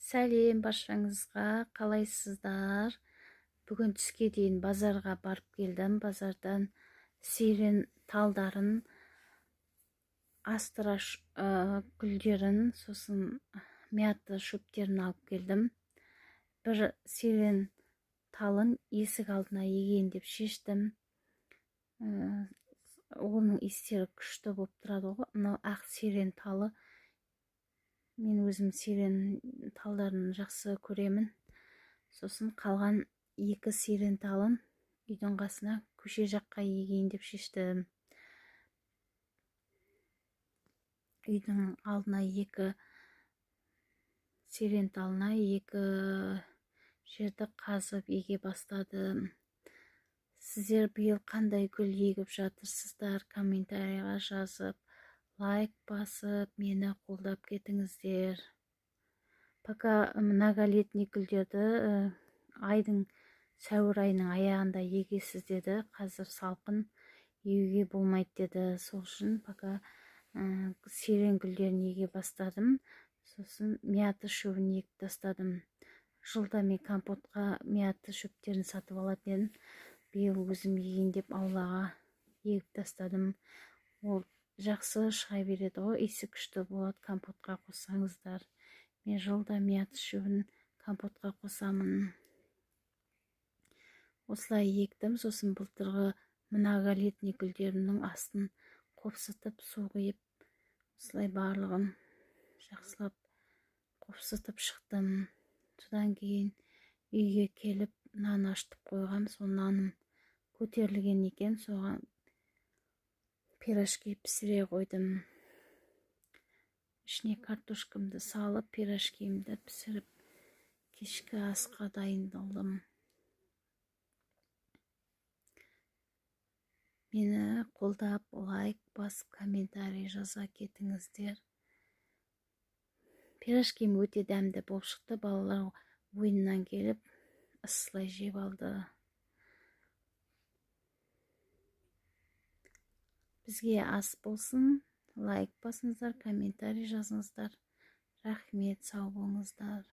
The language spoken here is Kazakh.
Сәлем баршаңызға, қалайсыздар? Бүгін түске дейін базарға барып келдім. Базардан сирен талдарын, астра гүлдерін, сосын мята шөптерін алып келдім. Бір сирен талын есік алдына егейін деп шештім. Оның иістері күшті болып тұрады ғой. Мынау ақ сирен талы. Мен өзім сирен талдарын жақсы көремін. Сосын қалған екі сирен талын үйдің қасына көше жаққа егейін деп шештім. Үйдің алдына екі сирен талына екі жерді қазып еге бастадым. Сіздер биыл қандай гүл егіп жатырсыздар? Комментарийға жазып, лайк басып, мені қолдап кетіңіздер. Пока многолетний гүлдерді айдың сәуір айының аяғында егесіз деді. Қазір салқын егуге болмайды деді. Сол үшін пока сирен гүлдерін еге бастадым. Сосын мята шөбін егіп тастадым. Жылда мен компотқа мята шөптерін сатып алатын едім. Биыл өзім егейін деп аулаға егіп тастадым. Ол жақсы шыға береді ғой, иісі күшті болады компотқа қоссаңыздар. Мен жылда мята шөбін компотқа қосамын. Осылай ектім. Сосын былтырғы многолетний гүлдерімнің астын қопсытып, су құйып, осылай барлығын жақсылап қопсытып шықтым. Содан кейін үйге келіп нан ашытып қойғам. Сол наным көтерілген екен. Соған пирожки пісіре қойдым. Ішіне картошкамды салып, пирожкимді пісіріп, кешкі асқа дайындалдым. Мені қолдап, лайк басып, комментарий жаза кетіңіздер. Пирожким өте дәмді болып шықты. Балалар ойыннан келіп, ысылай жеп алды. Бізге ас болсын. Лайк басыңыздар, комментарий жазыңыздар. Рахмет, сау болыңыздар.